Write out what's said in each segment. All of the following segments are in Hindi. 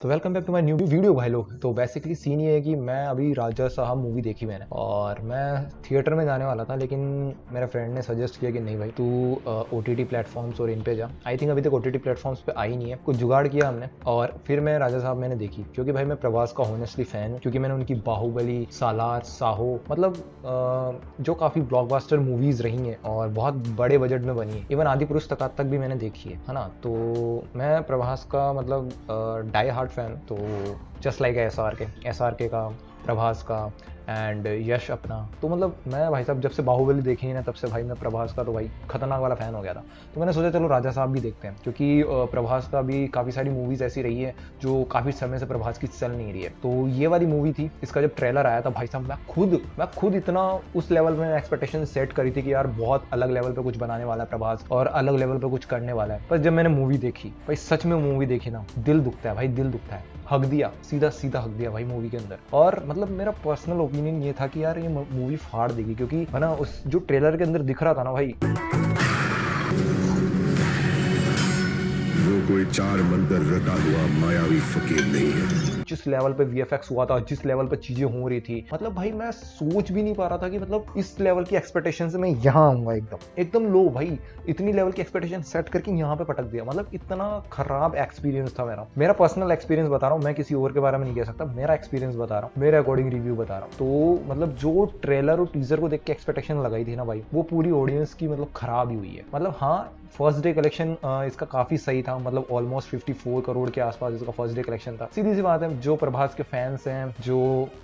तो welcome back to my new video भाई लोग। तो बेसिकली सीन ये है कि मैं अभी राजा साहब मूवी देखी मैंने, और मैं थिएटर में जाने वाला था, लेकिन मेरे फ्रेंड ने सजेस्ट किया कि नहीं भाई तू OTT प्लेटफॉर्म्स और इन पे जा। आई थिंक अभी तक OTT प्लेटफॉर्म्स पे आई नहीं है, कुछ जुगाड़ किया हमने और फिर मैं राजा साहब मैंने देखी, क्योंकि भाई मैं प्रभास का हॉनेस्टली फैन हूँ, क्योंकि मैंने उनकी बाहुबली, सालार, साहो, मतलब जो काफ़ी ब्लॉकबस्टर मूवीज़ रही हैं और बहुत बड़े बजट में बनी है। इवन आदि पुरुष तक भी मैंने देखी है ना। तो मैं प्रभास का मतलब डाई हार्ट फैन। तो जस्ट लाइक एस आर के का, प्रभास का एंड यश अपना। तो मतलब मैं भाई साहब जब से बाहुबली देखी है ना, तब से भाई मैं प्रभास का तो भाई खतरनाक वाला फैन हो गया था। तो मैंने सोचा चलो राजा साहब भी देखते हैं, क्योंकि प्रभास का भी काफ़ी सारी मूवीज़ ऐसी रही है जो काफ़ी समय से प्रभास की चल नहीं रही है। तो ये वाली मूवी थी, इसका जब ट्रेलर आया था भाई साहब मैं खुद इतना उस लेवल में एक्सपेक्टेशन सेट करी थी कि यार बहुत अलग लेवल पे कुछ बनाने वाला है प्रभास और अलग लेवल पे कुछ करने वाला है। पर जब मैंने मूवी देखी भाई, सच में मूवी देखी ना, दिल दुखता है भाई, दिल दुखता है। हक दिया, सीधा सीधा हक दिया भाई मूवी के अंदर। और मतलब मेरा पर्सनल ओपिनियन ये था कि यार ये मूवी फाड़ देगी, क्योंकि है ना उस जो ट्रेलर के अंदर दिख रहा था ना भाई, वो कोई चार मंदिर रटा हुआ मायावी फकीर नहीं है। जिस लेवल पे VFX हुआ था, जिस लेवल पे चीजें हो रही थी, मतलब भाई मैं सोच भी नहीं पा रहा था कि मतलब इस लेवल की एक्सपेक्टेशन से मैं यहाँ आऊंगा। एकदम लो भाई, इतनी लेवल की एक्सपेक्टेशन सेट करके यहाँ पे पटक दिया। मतलब इतना खराब एक्सपीरियंस था मेरा पर्सनल एक्सपीरियंस बता रहा हूँ मैं, किसी और के बारे में नहीं कह सकता, मेरा एक्सपीरियंस बता रहा हूँ, मेरे अकॉर्डिंग रिव्यू बता रहा हूँ। तो मतलब जो ट्रेलर और टीजर को देख के एक्सपेक्टेशन लगाई थी ना भाई, वो पूरी ऑडियंस की मतलब खराब ही हुई है। मतलब हाँ, फर्स्ट डे कलेक्शन इसका काफी सही था, मतलब ऑलमोस्ट 54 करोड़ के आसपास इसका फर्स्ट डे कलेक्शन था। सीधी सी बात है, जो प्रभास के फैंस हैं, जो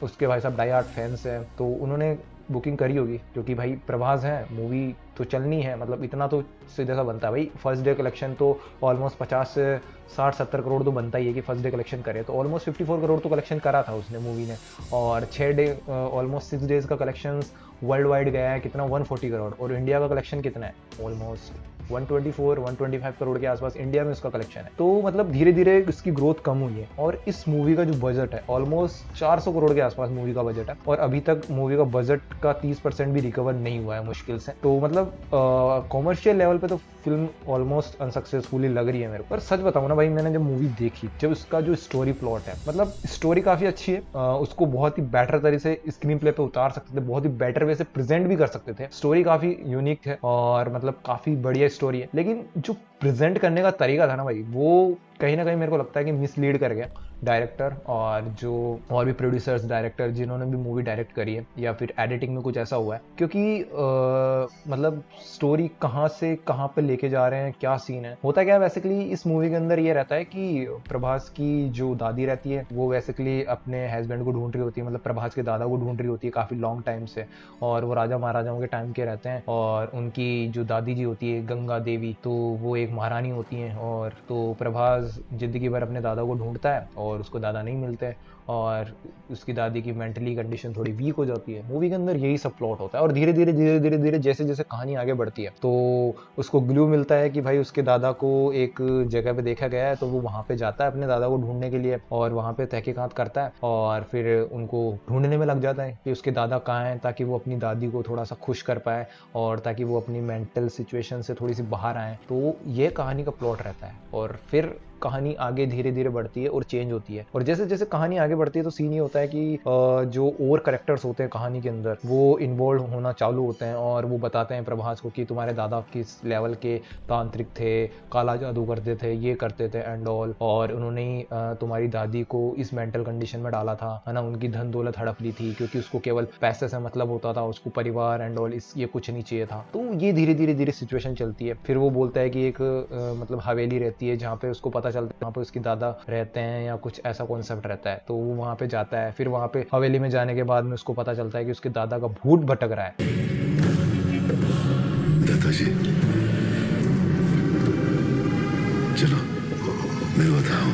उसके भाई साहब डाई हार्ट फैंस हैं, तो उन्होंने बुकिंग करी होगी, क्योंकि भाई प्रभास है, मूवी तो चलनी है, मतलब इतना तो सीधा सा बनता है भाई। फर्स्ट डे कलेक्शन तो ऑलमोस्ट 50 से 60-70 करोड़ तो बनता ही है कि फर्स्ट डे कलेक्शन करे। तो ऑलमोस्ट 54 करोड़ तो कलेक्शन करा था उसने मूवी ने, और 6 डे ऑलमोस्ट 6 डेज का कलेक्शन वर्ल्ड वाइड गया है कितना, 140 करोड़। और इंडिया का कलेक्शन कितना है, ऑलमोस्ट 124-125 करोड़ के आसपास इंडिया में उसका कलेक्शन है। तो मतलब धीरे धीरे इसकी ग्रोथ कम हुई है, और इस मूवी का जो बजट है ऑलमोस्ट 400 करोड़ के आसपास मूवी का बजट है, और अभी तक मूवी का बजट का 30% भी रिकवर नहीं हुआ है मुश्किल से। तो मतलब कॉमर्शियल लेवल पे तो फिल्म ऑलमोस्ट अनसक्सेसफुली लग रही है मेरे को। पर सच बताऊं ना भाई, मैंने जब मूवी देखी, जब उसका जो स्टोरी प्लॉट है, मतलब स्टोरी काफी अच्छी है, उसको बहुत ही बेटर तरीके से स्क्रीन प्ले पे उतार सकते थे, बहुत ही बेटर वे से प्रेजेंट भी कर सकते थे। स्टोरी काफी यूनिक है और मतलब काफी बढ़िया स्टोरी है, लेकिन जो प्रेजेंट करने का तरीका था ना भाई, वो कहीं ना कहीं मेरे को लगता है कि मिसलीड कर गया डायरेक्टर और जो और भी प्रोड्यूसर्स, डायरेक्टर जिन्होंने भी मूवी डायरेक्ट करी है, या फिर एडिटिंग में कुछ ऐसा हुआ है। क्योंकि मतलब स्टोरी कहाँ से कहाँ पे लेके जा रहे हैं, क्या सीन है, होता क्या है बेसिकली इस मूवी के अंदर ये रहता है कि प्रभास की जो दादी रहती है, वो बेसिकली अपने हस्बैंड को ढूंढ रही होती है, मतलब प्रभास के दादा को ढूंढ रही होती है काफी लॉन्ग टाइम से, और वो राजा महाराजाओं के टाइम के रहते हैं। और उनकी जो दादी जी होती है गंगा देवी, तो वो एक महारानी होती हैं। और तो प्रभास जिंदगी भर अपने दादा को ढूंढता है और उसको दादा नहीं मिलते, और उसकी दादी की मेंटली कंडीशन थोड़ी वीक हो जाती है। मूवी के अंदर यही सब प्लॉट होता है, और धीरे धीरे जैसे जैसे कहानी आगे बढ़ती है, तो उसको ग्लू मिलता है कि भाई उसके दादा को एक जगह पे देखा गया है, तो वो वहां पे जाता है अपने दादा को ढूंढने के लिए, और वहां पे तहकीकात करता है, और फिर उनको ढूंढने में लग जाता है कि उसके दादा कहाँ हैं, ताकि वो अपनी दादी को थोड़ा सा खुश कर पाए, और ताकि वो अपनी मेंटल सिचुएशन से थोड़ी सी बाहर आए। तो ये कहानी का प्लॉट रहता है, और फिर कहानी आगे धीरे धीरे बढ़ती है और चेंज होती है। और जैसे जैसे कहानी आगे बढ़ती है, तो सीन ये होता है कि जो और कैरेक्टर्स होते हैं कहानी के अंदर, वो इन्वॉल्व होना चालू होते हैं, और वो बताते हैं प्रभास को कि तुम्हारे दादा किस लेवल के तांत्रिक थे, काला जादू करते थे, ये करते थे एंड ऑल, और उन्होंने तुम्हारी दादी को इस मेंटल कंडीशन में डाला था, है ना, उनकी धन दौलत हड़प ली थी, क्योंकि उसको केवल पैसे से मतलब होता था, उसको परिवार एंड ऑल इस ये कुछ नहीं चाहिए था। तो ये धीरे धीरे सिचुएशन चलती है। फिर वो बोलता है कि एक मतलब हवेली रहती है जहाँ पे उसको पता चलता है वहाँ पे उसकी दादा रहते हैं, या कुछ ऐसा कॉन्सेप्ट रहता है। तो वो वहाँ पे जाता है, फिर वहाँ पे हवेली में जाने के बाद में उसको पता चलता है कि उसके दादा का भूत भटक रहा है। दादाजी, चलो मैं बताऊं।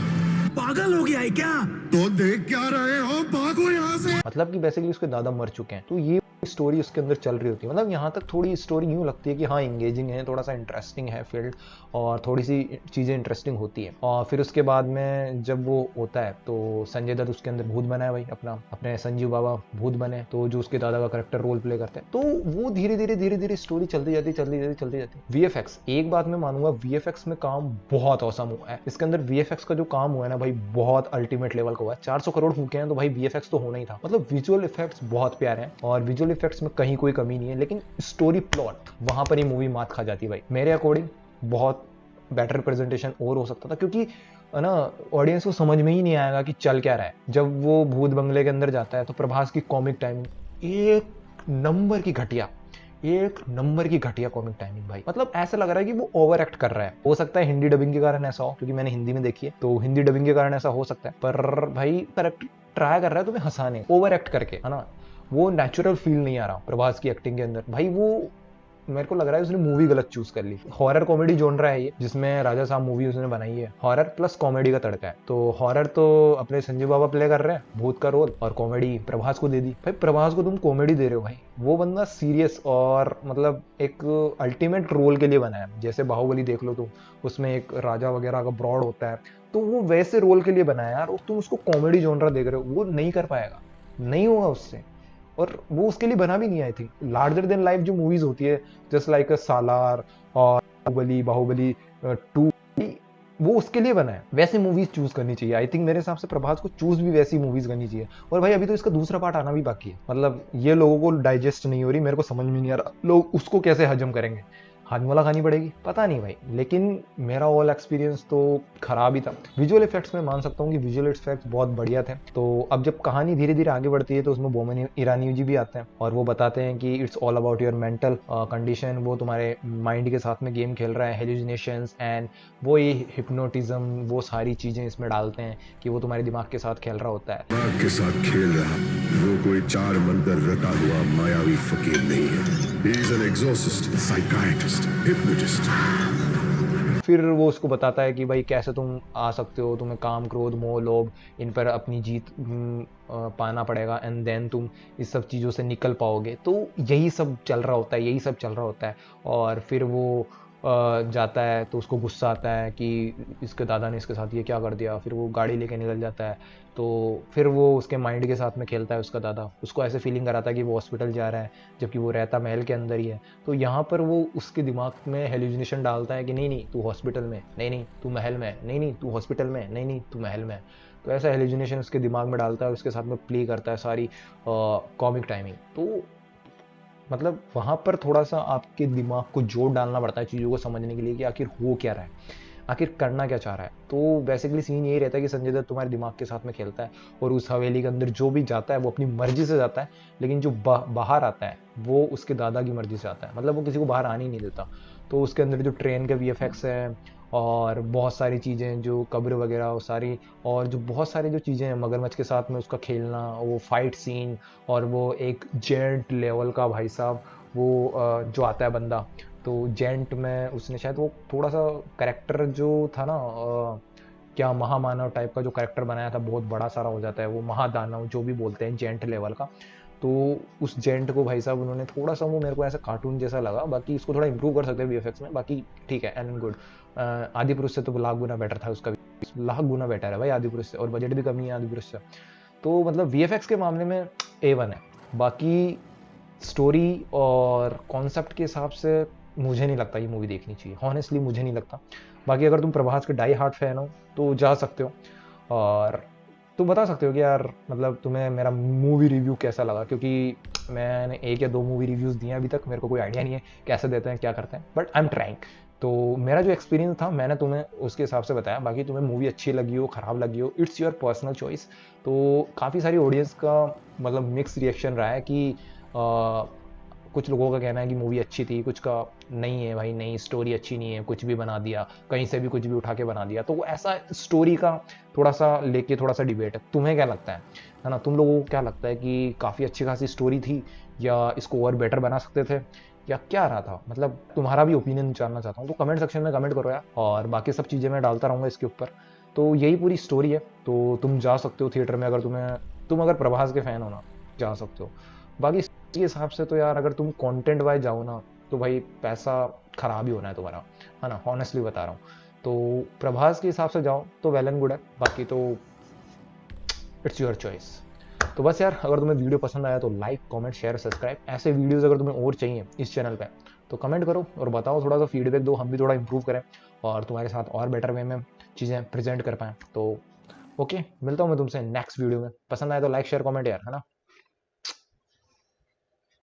पागल हो गया है क्या? तो देख क्या रहे हो, भागो यहाँ से। मतलब कि बेसिकली उसके दादा मर चुके हैं। तो ये स्टोरी उसके अंदर चल रही होती है। मतलब यहाँ तक थोड़ी स्टोरी यूँ लगती है कि हाँ इंगेजिंग है, थोड़ा सा इंटरेस्टिंग है फील्ड, और थोड़ी सी चीज़ें इंटरेस्टिंग होती है। और फिर उसके बाद में जब वो होता है तो संजय दत्त उसके अंदर भूत बना है भाई, अपने संजीव बाबा भूत बने, तो जो उसके दादा का करेक्टर रोल प्ले करते हैं, तो वो धीरे धीरे स्टोरी चलती जाती। वीएफएक्स, एक बात मैं मानूंगा, वीएफएक्स में काम बहुत औसम हुआ है इसके अंदर। वीएफएक्स का जो काम हुआ है ना भाई, बहुत अल्टीमेट लेवल का हुआ है। 400 करोड़ फूके हैं तो भाई वीएफएक्स तो होना ही था। मतलब विजुअल इफेक्ट्स बहुत प्यारे हैं और विजुअल इफेक्ट्स में कहीं कोई कमी नहीं है, लेकिन स्टोरी प्लॉट वहां पर ही मूवी मात खा जाती है भाई मेरे अकॉर्डिंग। बहुत बेटर रिप्रेजेंटेशन और हो सकता था, क्योंकि है ना, ऑडियंस को समझ में ही नहीं आएगा कि चल क्या रहा है। जब वो भूत बंगले के अंदर जाता है तो प्रभास की कॉमिक टाइमिंग एक नंबर की घटिया, एक नंबर की घटिया कॉमिक टाइमिंग भाई। मतलब ऐसा लग रहा है कि वो ओवर एक्ट कर रहा है। हो सकता है हिंदी डबिंग के कारण ऐसा हो, क्योंकि मैंने हिंदी में देखी है, तो हिंदी डबिंग के कारण ऐसा हो सकता है। पर भाई करेक्ट ट्राई कर रहा है तुम्हें हंसाने, ओवर एक्ट करके, है ना। वो नेचुरल फील नहीं आ रहा प्रभास की एक्टिंग के अंदर भाई। वो मेरे को लग रहा है उसने मूवी गलत चूज कर ली। हॉरर कॉमेडी जोनरा है ये, जिसमें राजा साहब मूवी उसने बनाई है, हॉरर प्लस कॉमेडी का तड़का है। तो हॉरर तो अपने संजीव बाबा प्ले कर रहे हैं भूत का रोल, और कॉमेडी प्रभास को दे दी भाई। प्रभास को तुम कॉमेडी दे रहे हो भाई, वो बंदा सीरियस और मतलब एक अल्टीमेट रोल के लिए बना है। जैसे बाहुबली देख लो तुम, उसमें एक राजा वगैरह का ब्रॉड होता है, तो वो वैसे रोल के लिए बनाया यार, और तुम उसको कॉमेडी जोनरा देख रहे हो, वो नहीं कर पाएगा, नहीं होगा उससे। और वो उसके लिए बना भी नहीं, I think larger than life जो मूवीज होती है, जस्ट लाइक सालार और बाहुबली 2, वो उसके लिए बना है। वैसे मूवीज चूज करनी चाहिए आई थिंक, मेरे हिसाब से प्रभास को चूज भी वैसी मूवीज करनी चाहिए। और भाई अभी तो इसका दूसरा पार्ट आना भी बाकी है। मतलब ये लोगों को डाइजेस्ट नहीं हो रही, मेरे को समझ में नहीं आ रहा लोग उसको कैसे हजम करेंगे। हाजमोला खानी पड़ेगी, पता नहीं भाई। लेकिन मेरा ऑल एक्सपीरियंस तो खराब ही था। विजुअल इफेक्ट्स में मान सकता हूँ कि विजुअल इफेक्ट्स बहुत बढ़िया थे। तो अब जब कहानी धीरे धीरे आगे बढ़ती है तो उसमें बोमन ईरानी जी भी आते हैं, और वो बताते हैं कि it's all about your mental condition. वो तुम्हारे माइंड के साथ में गेम खेल रहा है, हेलुसिनेशंस एंड वो ये हिप्नोटिज्म, वो सारी चीजें इसमें डालते हैं कि वो तुम्हारे दिमाग के साथ खेल रहा होता है। दिमाग के साथ खेल रहा वो कोई चार मंदिर रटा हुआ मायावी फकीर नहीं है। He is an exorcist, psychiatrist, hypnotist. फिर वो उसको बताता है कि भाई कैसे तुम आ सकते हो, तुम्हें काम क्रोध मोह लोभ इन पर अपनी जीत पाना पड़ेगा, एंड देन तुम इस सब चीज़ों से निकल पाओगे। तो यही सब चल रहा होता है, यही सब चल रहा होता है। और फिर वो जाता है तो उसको गुस्सा आता है कि इसके दादा ने इसके साथ ये क्या कर दिया। फिर वो गाड़ी लेके निकल जाता है, तो फिर वो उसके माइंड के साथ में खेलता है उसका दादा, उसको ऐसे फीलिंग कराता है कि वो हॉस्पिटल जा रहा है, जबकि वो रहता महल के अंदर ही है। तो यहाँ पर वो उसके दिमाग में हेलुसिनेशन डालता है कि नहीं नहीं तू हॉस्पिटल में, नहीं नहीं तू महल में, नहीं नहीं तू हॉस्पिटल में, नहीं नहीं तू महल में। तो ऐसा हेलुसिनेशन उसके दिमाग में डालता है, उसके साथ में प्ले करता है सारी कॉमिक टाइमिंग। तो मतलब वहाँ पर थोड़ा सा आपके दिमाग को जोर डालना पड़ता है चीज़ों को समझने के लिए कि आखिर हो क्या रहा है, आखिर करना क्या चाह रहा है। तो बेसिकली सीन यही रहता है कि संजय दत्त तुम्हारे दिमाग के साथ में खेलता है, और उस हवेली के अंदर जो भी जाता है वो अपनी मर्जी से जाता है, लेकिन जो बाहर आता है वो उसके दादा की मर्जी से आता है। मतलब वो किसी को बाहर आने ही नहीं देता। तो उसके अंदर जो ट्रेन के वीएफएक्स है और बहुत सारी चीज़ें जो कब्र वगैरह वो सारी, और जो बहुत सारी जो चीज़ें हैं मगरमच्छ के साथ में उसका खेलना, वो फाइट सीन, और वो एक जेंट लेवल का भाई साहब वो जो आता है बंदा, तो जेंट में उसने शायद वो थोड़ा सा करेक्टर जो था ना क्या महामानव टाइप का जो करेक्टर बनाया था, बहुत बड़ा सारा हो जाता है वो महादानव जो भी बोलते हैं जेंट लेवल का। तो उस जेंट को भाई साहब उन्होंने थोड़ा सा, वो मेरे को ऐसा कार्टून जैसा लगा। बाकी इसको थोड़ा इंप्रूव कर सकते हैं वीएफएक्स में, बाकी ठीक है एंड गुड। आदि पुरुष से तो लाख गुना बेटर था उसका, लाख गुना बेटर है भाई आदि पुरुष से, और बजट भी कमी है आदि पुरुष से। तो मतलब वीएफएक्स के मामले में A1 है। बाकी स्टोरी और कॉन्सेप्ट के हिसाब से मुझे नहीं लगता ये मूवी देखनी चाहिए, हॉनेस्टली मुझे नहीं लगता। बाकी अगर तुम प्रभास के डाई हार्ट फैन हो तो जा सकते हो, और तुम बता सकते हो कि यार मतलब तुम्हें मेरा मूवी रिव्यू कैसा लगा, क्योंकि मैंने 1 या 2 मूवी रिव्यूज़ दिए अभी तक, मेरे को कोई आइडिया नहीं है कैसे देते हैं क्या करते हैं, बट आई एम ट्राइंग। तो मेरा जो एक्सपीरियंस था मैंने तुम्हें उसके हिसाब से बताया। बाकी तुम्हें मूवी अच्छी लगी हो ख़राब लगी हो, इट्स योर पर्सनल चॉइस। तो काफ़ी सारी ऑडियंस का मतलब मिक्स रिएक्शन रहा है कि कुछ लोगों का कहना है कि मूवी अच्छी थी, कुछ का नहीं है भाई, नहीं स्टोरी अच्छी नहीं है, कुछ भी बना दिया, कहीं से भी कुछ भी उठा के बना दिया। तो ऐसा स्टोरी का थोड़ा सा लेके थोड़ा सा डिबेट है। तुम्हें क्या लगता है ना, तुम लोगों को क्या लगता है कि काफ़ी अच्छी खासी स्टोरी थी, या इसको और बेटर बना सकते थे, या क्या रहा था? मतलब तुम्हारा भी ओपिनियन जानना चाहता हूँ, तो कमेंट सेक्शन में कमेंट करो यार, और बाकी सब चीज़ें मैं डालता रहूँगा इसके ऊपर। तो यही पूरी स्टोरी है। तो तुम जा सकते हो थिएटर में, अगर तुम अगर प्रभास के फैन हो ना, जा सकते हो। बाकी के हिसाब से तो यार अगर तुम कंटेंट वाइज जाओ ना तो भाई पैसा खराब ही होना है तुम्हारा, है ना, ऑनेस्टली बता रहा हूँ। तो प्रभास के हिसाब से जाओ तो वेल एंड गुड है, बाकी तो इट्स योर चॉइस। तो बस यार, अगर तुम्हें वीडियो पसंद आया तो लाइक कमेंट शेयर सब्सक्राइब। ऐसे वीडियोस अगर तुम्हें और चाहिए इस चैनल पे तो कमेंट करो और बताओ, थोड़ा सा फीडबैक दो, हम भी थोड़ा इंप्रूव करें और तुम्हारे साथ और बेटर वे में चीज़ें प्रेजेंट कर पाएँ। तो ओके, मिलता हूँ मैं तुमसे नेक्स्ट वीडियो में। पसंद आए तो लाइक शेयर कमेंट यार, है ना।